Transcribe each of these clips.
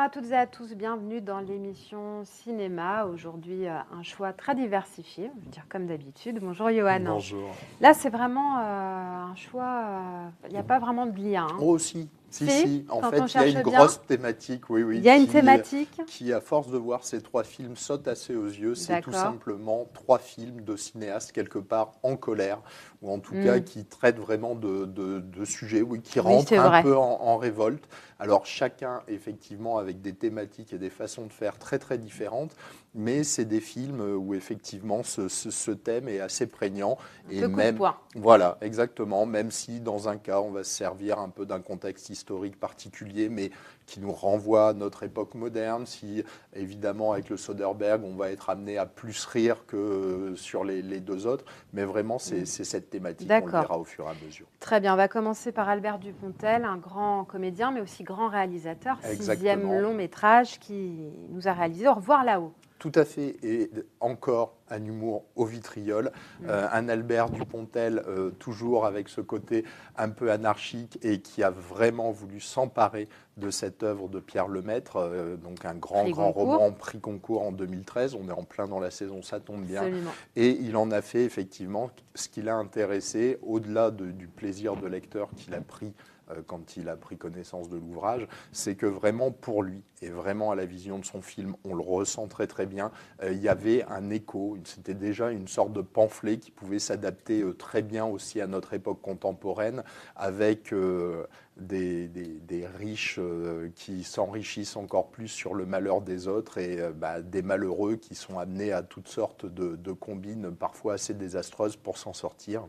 à toutes et à tous, bienvenue dans l'émission Cinéma. Aujourd'hui, un choix très diversifié, je veux dire comme d'habitude. Bonjour Johan. Bonjour. Là, c'est vraiment un choix, il n'y a pas vraiment de lien. Oh si. Si. En fait, il y a une grosse thématique, oui. Il y a une thématique qui, à force de voir ces trois films, saute assez aux yeux. C'est tout simplement trois films de cinéastes quelque part en colère, ou en tout cas qui traitent vraiment de sujets, qui rentrent un peu en révolte. Alors chacun, effectivement, avec des thématiques et des façons de faire très très différentes, mais c'est des films où effectivement ce thème est assez prégnant. Et même, voilà, exactement, même si dans un cas, on va se servir un peu d'un contexte historique particulier, mais qui nous renvoie à notre époque moderne. Si, évidemment, avec le Soderbergh, on va être amené à plus rire que sur les deux autres, mais vraiment, c'est cette thématique qu'on le verra au fur et à mesure. Très bien, on va commencer par Albert Dupontel, un grand comédien, mais aussi grand réalisateur, Exactement. 6e long métrage qui nous a réalisé Au revoir là-haut. Tout à fait, et encore un humour au vitriol, un Albert Dupontel toujours avec ce côté un peu anarchique et qui a vraiment voulu s'emparer de cette œuvre de Pierre Lemaitre, donc un grand roman prix Goncourt en 2013, on est en plein dans la saison, ça tombe bien. Absolument. Et il en a fait effectivement ce qui l'a intéressé, au-delà du plaisir de lecteur qu'il a pris quand il a pris connaissance de l'ouvrage, c'est que vraiment pour lui, et vraiment à la vision de son film, on le ressent très très bien, il y avait un écho, c'était déjà une sorte de pamphlet qui pouvait s'adapter très bien aussi à notre époque contemporaine, avec des riches qui s'enrichissent encore plus sur le malheur des autres et des malheureux qui sont amenés à toutes sortes de combines parfois assez désastreuses pour s'en sortir.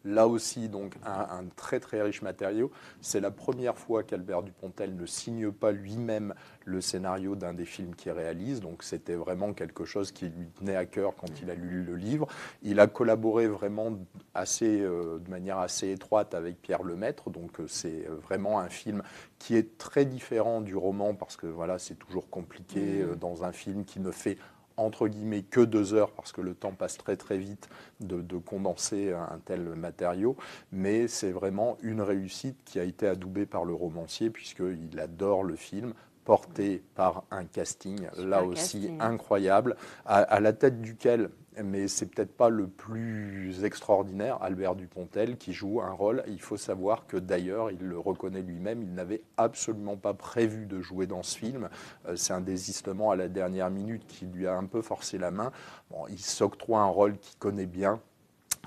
Là aussi, donc, un très très riche matériau. C'est la première fois qu'Albert Dupontel ne signe pas lui-même le scénario d'un des films qu'il réalise. Donc c'était vraiment quelque chose qui lui tenait à cœur quand il a lu le livre. Il a collaboré vraiment de manière assez étroite avec Pierre Lemaitre. Donc c'est vraiment un film qui est très différent du roman parce que voilà, c'est toujours compliqué dans un film qui ne fait entre guillemets que 2 heures parce que le temps passe très très vite de condenser un tel matériau, mais c'est vraiment une réussite qui a été adoubée par le romancier puisqu'il adore le film, porté par un casting incroyable, à la tête duquel, mais c'est peut-être pas le plus extraordinaire, Albert Dupontel qui joue un rôle. Il faut savoir que d'ailleurs, il le reconnaît lui-même, il n'avait absolument pas prévu de jouer dans ce film. C'est un désistement à la dernière minute qui lui a un peu forcé la main. Bon, il s'octroie un rôle qu'il connaît bien,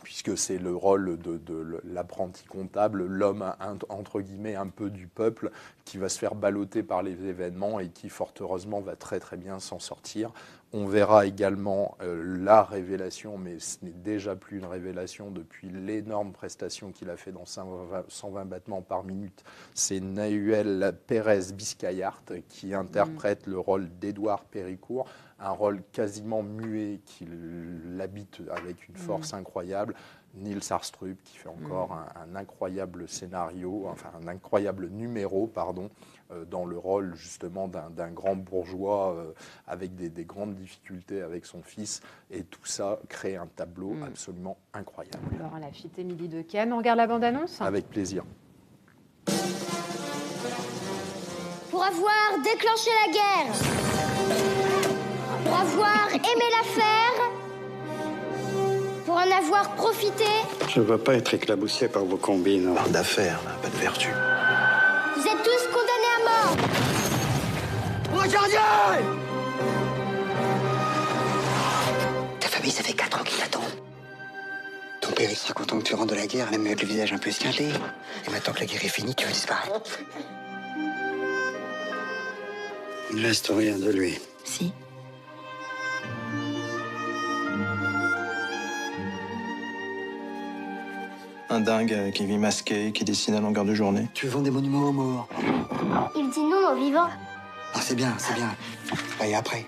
puisque c'est le rôle de l'apprenti comptable, l'homme entre guillemets un peu du peuple, qui va se faire balloter par les événements et qui fort heureusement va très très bien s'en sortir. On verra également la révélation, mais ce n'est déjà plus une révélation depuis l'énorme prestation qu'il a fait dans 120 battements par minute. C'est Nahuel Pérez Biscayart qui interprète le rôle d'Édouard Péricourt, un rôle quasiment muet qui l'habite avec une force incroyable. Niels Arestrup qui fait encore un incroyable scénario, enfin un incroyable numéro, dans le rôle justement d'un grand bourgeois avec des grandes difficultés avec son fils. Et tout ça crée un tableau absolument incroyable. Alors, la fille Émilie Dequesne, on regarde la bande-annonce ? Avec plaisir. Pour avoir déclenché la guerre, pour avoir aimé la faire, pour en avoir profité. Je ne veux pas être éclaboussé par vos combines. Parle d'affaires, pas de vertu. Vous êtes tous condamnés à mort. Regardez! Ta famille, ça fait 4 ans qu'ils t'attendent. Ton père, il sera content que tu rentres de la guerre, même avec le visage un peu esquinté. Et maintenant que la guerre est finie, tu veux disparaître. Il ne reste rien de lui. Si. Un dingue qui vit masqué, qui dessine à longueur de journée. Tu vends des monuments aux morts. Il dit non aux vivants. Ah, c'est bien, c'est bien. Et après?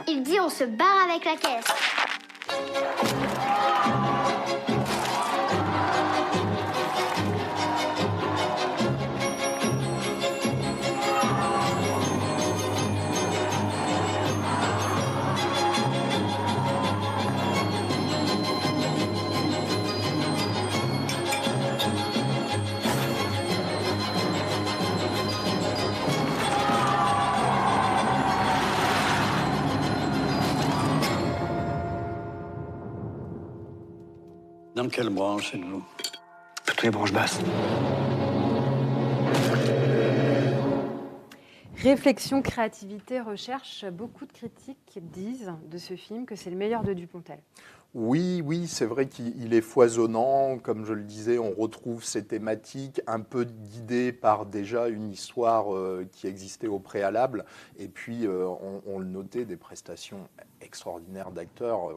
Il dit on se barre avec la caisse. Dans quelle branche êtes-vous? Toutes les branches basses. Réflexion, créativité, recherche, beaucoup de critiques disent de ce film que c'est le meilleur de Dupontel. Oui, c'est vrai qu'il est foisonnant. Comme je le disais, on retrouve ces thématiques un peu guidées par déjà une histoire qui existait au préalable. Et puis, on le notait, des prestations extraordinaires d'acteurs.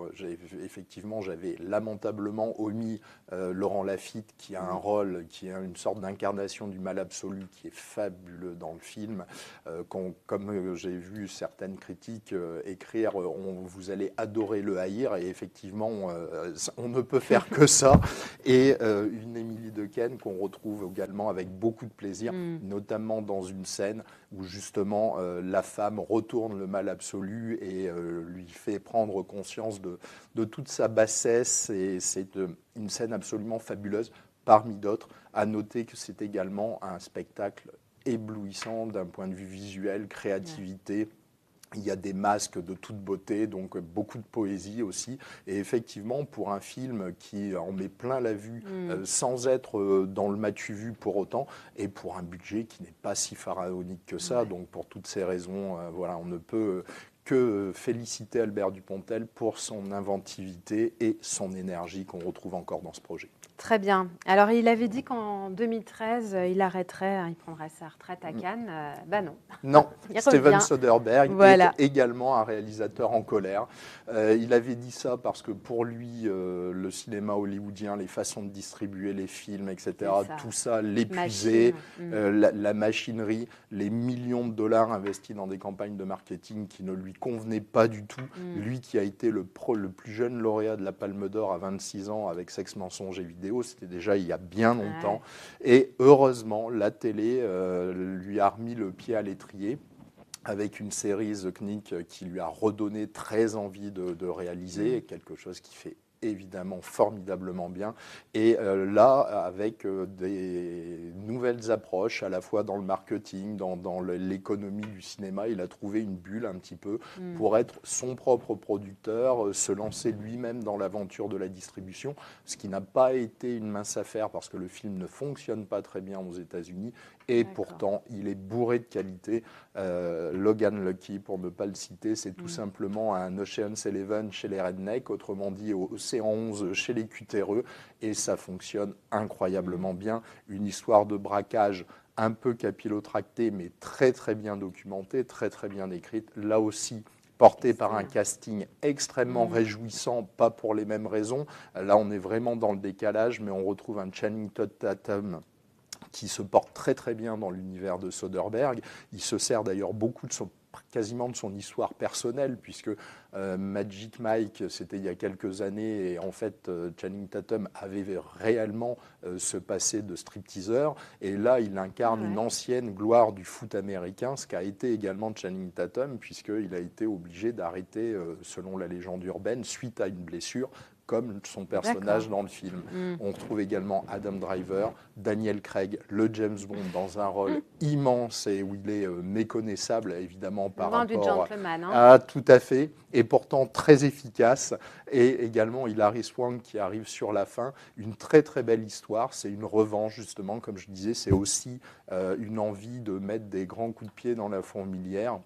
Effectivement, j'avais lamentablement omis Laurent Lafitte, qui a un rôle, qui est une sorte d'incarnation du mal absolu, qui est fabuleux dans le film. Comme j'ai vu certaines critiques écrire, vous allez adorer le haïr, et effectivement, on ne peut faire que ça. Et une Émilie Dequesne qu'on retrouve également avec beaucoup de plaisir, notamment dans une scène où justement la femme retourne le mal absolu et lui fait prendre conscience de toute sa bassesse. Et c'est une scène absolument fabuleuse, parmi d'autres. À noter que c'est également un spectacle éblouissant d'un point de vue visuel, créativité. Il y a des masques de toute beauté, donc beaucoup de poésie aussi. Et effectivement, pour un film qui en met plein la vue, sans être dans le matu vu pour autant, et pour un budget qui n'est pas si pharaonique que ça. Donc pour toutes ces raisons, voilà, on ne peut que féliciter Albert Dupontel pour son inventivité et son énergie qu'on retrouve encore dans ce projet. Très bien. Alors, il avait dit qu'en 2013, il arrêterait, il prendrait sa retraite à Cannes. Non. Non, Il Steven revient. Soderbergh Voilà. est également un réalisateur en colère. Il avait dit ça parce que pour lui, le cinéma hollywoodien, les façons de distribuer les films, etc., tout ça l'épuisait. La machinerie, les millions de dollars investis dans des campagnes de marketing qui ne lui convenaient pas du tout. Lui qui a été le plus jeune lauréat de la Palme d'Or à 26 ans avec Sexe, mensonge et vidéo, c'était déjà il y a bien longtemps. Et heureusement, la télé lui a remis le pied à l'étrier avec une série The Knick qui lui a redonné très envie de réaliser, quelque chose qui fait évidemment formidablement bien. Et là, avec des nouvelles approches, à la fois dans le marketing, dans l'économie du cinéma, il a trouvé une bulle un petit peu pour être son propre producteur, se lancer lui-même dans l'aventure de la distribution, ce qui n'a pas été une mince affaire parce que le film ne fonctionne pas très bien aux États-Unis. Et pourtant, il est bourré de qualité. Logan Lucky, pour ne pas le citer, c'est tout simplement un Ocean's 11 chez les rednecks, autrement dit au Océan 11 chez les cutéreux, et ça fonctionne incroyablement bien. Une histoire de braquage un peu capillotractée, mais très très bien documentée, très très bien écrite. Là aussi, porté par un casting extrêmement réjouissant, pas pour les mêmes raisons. Là, on est vraiment dans le décalage, mais on retrouve un Channing Tatum qui se porte très très bien dans l'univers de Soderbergh. Il se sert d'ailleurs beaucoup quasiment de son histoire personnelle, puisque Magic Mike, c'était il y a quelques années, et en fait, Channing Tatum avait réellement ce passé de stripteaseur, et là, il incarne une ancienne gloire du foot américain, ce qu'a été également Channing Tatum, puisqu'il a été obligé d'arrêter, selon la légende urbaine, suite à une blessure, comme son personnage dans le film. On retrouve également Adam Driver, Daniel Craig, le James Bond, dans un rôle immense et où il est méconnaissable, évidemment, par rapport du gentleman, à... Tout à fait, et pourtant très efficace. Et également Hilary Swank qui arrive sur la fin. Une très très belle histoire. C'est une revanche, justement, comme je disais. C'est aussi une envie de mettre des grands coups de pied dans la fourmilière.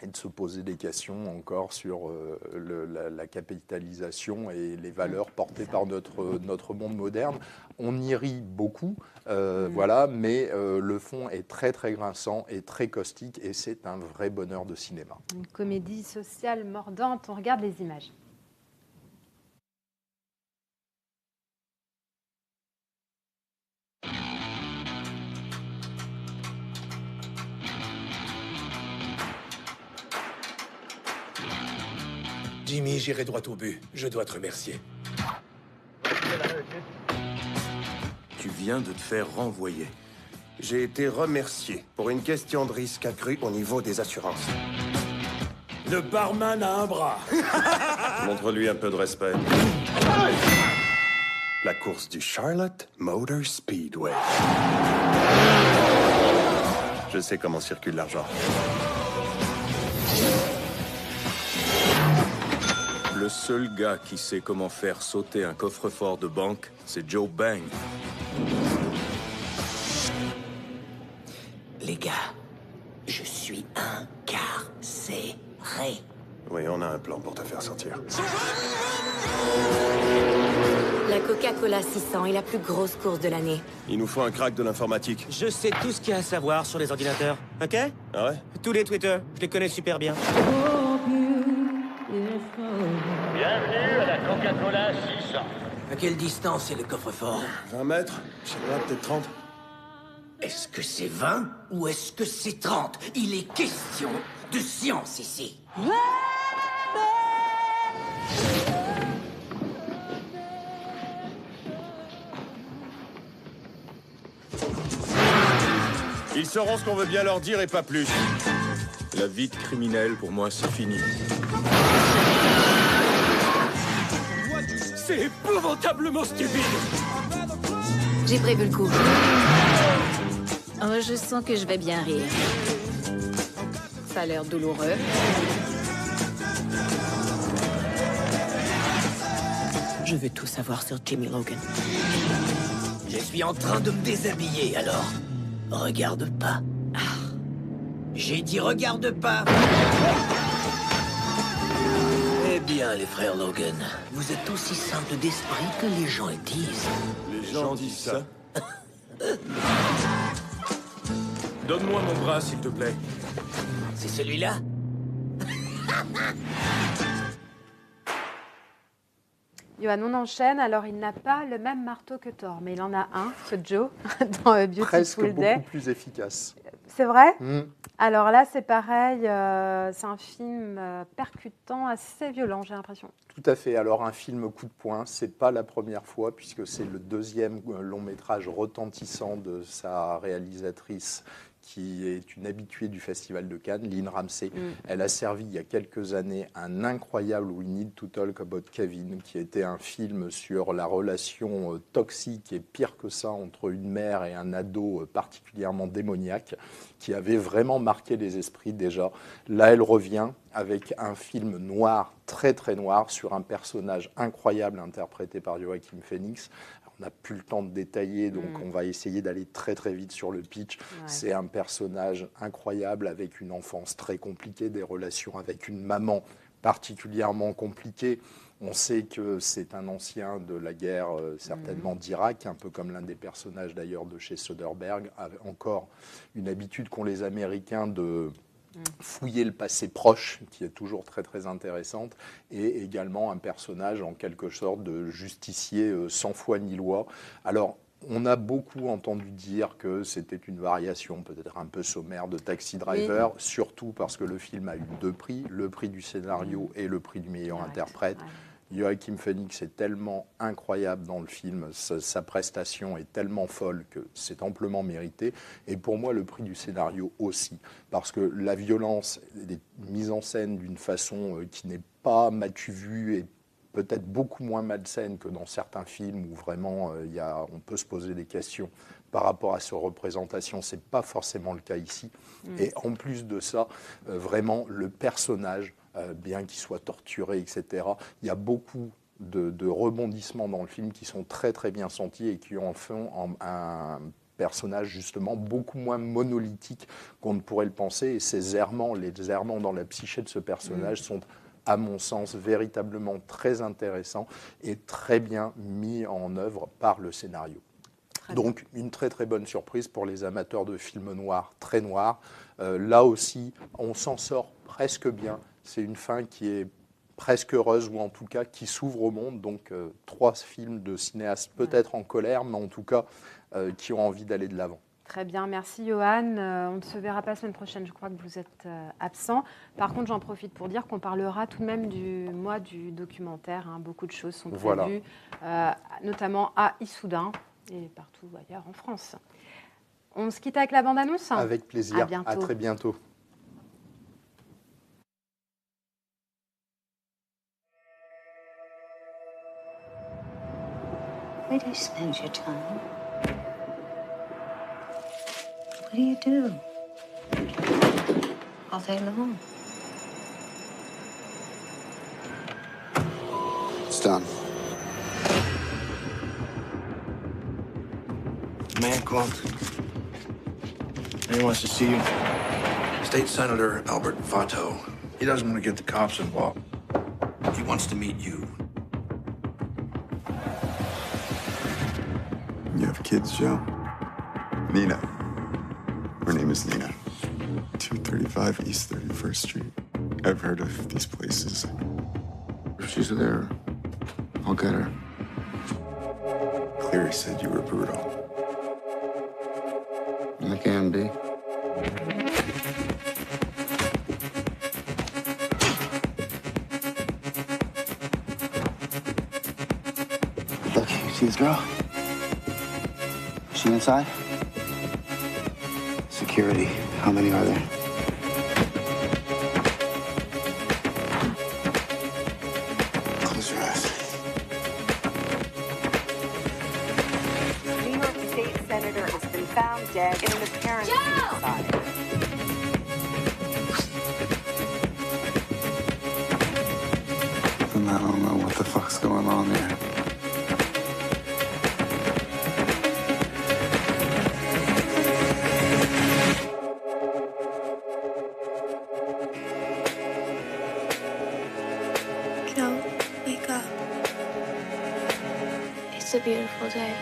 Et de se poser des questions encore sur la capitalisation et les valeurs portées par notre monde moderne. On y rit beaucoup, voilà, mais le fond est très très grinçant et très caustique, et c'est un vrai bonheur de cinéma. Une comédie sociale mordante, on regarde les images. Jimmy, j'irai droit au but. Je dois te remercier. Tu viens de te faire renvoyer. J'ai été remercié pour une question de risque accru au niveau des assurances. Le barman a un bras. Montre-lui un peu de respect. La course du Charlotte Motor Speedway. Je sais comment circule l'argent. Le Le seul gars qui sait comment faire sauter un coffre-fort de banque, c'est Joe Bang. Les gars, je suis incarcéré. Oui, on a un plan pour te faire sortir. La Coca-Cola 600 est la plus grosse course de l'année. Il nous faut un crack de l'informatique. Je sais tout ce qu'il y a à savoir sur les ordinateurs, ok? Ah ouais? Tous les Twitter, je les connais super bien. Bienvenue à la Coca-Cola 600. À quelle distance est le coffre-fort? 20 mètres? Je sais pas, peut-être 30. Est-ce que c'est 20 ou est-ce que c'est 30? Il est question de science ici. Ils sauront ce qu'on veut bien leur dire et pas plus. La vie de criminel, pour moi, c'est fini. C'est épouvantablement stupide. J'ai prévu le coup. Oh, je sens que je vais bien rire. Ça a l'air douloureux. Je veux tout savoir sur Jimmy Logan. Je suis en train de me déshabiller, alors. Regarde pas. J'ai dit regarde pas. Eh bien, les frères Logan, vous êtes aussi simples d'esprit que les gens le disent. Les gens disent ça. Donne-moi mon bras, s'il te plaît. C'est celui-là? Johan, on enchaîne. Alors, il n'a pas le même marteau que Thor, mais il en a un, ce Joe, dans Beautiful Presque Day. beaucoup plus efficace. C'est vrai? Mm. Alors là, c'est pareil. C'est un film percutant, assez violent, j'ai l'impression. Tout à fait. Alors, un film coup de poing, c'est pas la première fois, puisque c'est le deuxième long métrage retentissant de sa réalisatrice, qui est une habituée du Festival de Cannes, Lynn Ramsey. Elle a servi il y a quelques années un incroyable We Need to Talk About Kevin, qui était un film sur la relation toxique et pire que ça entre une mère et un ado particulièrement démoniaque, qui avait vraiment marqué les esprits déjà. Là, elle revient avec un film noir, très très noir, sur un personnage incroyable interprété par Joaquin Phoenix. On n'a plus le temps de détailler, donc on va essayer d'aller très très vite sur le pitch. Ouais. C'est un personnage incroyable avec une enfance très compliquée, des relations avec une maman particulièrement compliquée. On sait que c'est un ancien de la guerre, certainement d'Irak, un peu comme l'un des personnages d'ailleurs de chez Soderbergh, avec encore une habitude qu'ont les Américains de fouiller le passé proche, qui est toujours très très intéressante, et également un personnage en quelque sorte de justicier sans foi ni loi. Alors, on a beaucoup entendu dire que c'était une variation peut-être un peu sommaire de Taxi Driver, surtout parce que le film a eu 2 prix, le prix du scénario et le prix du meilleur interprète. Joaquin Phoenix est tellement incroyable dans le film, sa prestation est tellement folle que c'est amplement mérité. Et pour moi, le prix du scénario aussi, parce que la violence est mise en scène d'une façon qui n'est pas m'as-tu vu et peut-être beaucoup moins malsaine que dans certains films où vraiment on peut se poser des questions par rapport à cette représentation. Ce n'est pas forcément le cas ici. Et en plus de ça, vraiment, le personnage, bien qu'il soit torturé, etc., il y a beaucoup de rebondissements dans le film qui sont très très bien sentis et qui en font un personnage justement beaucoup moins monolithique qu'on ne pourrait le penser. Et ces errements, les errements dans la psyché de ce personnage sont, à mon sens, véritablement très intéressants et très bien mis en œuvre par le scénario. Donc une très très bonne surprise pour les amateurs de films noirs, très noirs. Là aussi, on s'en sort presque bien. C'est une fin qui est presque heureuse, ou en tout cas qui s'ouvre au monde. Donc 3 films de cinéastes peut-être en colère, mais en tout cas qui ont envie d'aller de l'avant. Très bien, merci Johan. On ne se verra pas la semaine prochaine, je crois que vous êtes absent. Par contre, j'en profite pour dire qu'on parlera tout de même du mois du documentaire. Beaucoup de choses sont prévues, notamment à Issoudun et partout ailleurs en France. On se quitte avec la bande-annonce ? Avec plaisir, à bientôt. À très bientôt. Where do you spend your time? What do you do? All day long. son. Man, Quant. He wants to see you. State Senator Albert Vato. He doesn't want to get the cops involved. He wants to meet you. You have kids, Joe? Nina. Her name is Nina. 235 East 31st Street. I've heard of these places. If she's there, I'll get her. Cleary said you were brutal. I can be. Look, you see this girl? Is she inside? Security. How many are there? Close your eyes. New York State Senator has been found dead in an apparent suicide. And I don't know what the fuck's going on there. Joe, wake up. It's a beautiful day.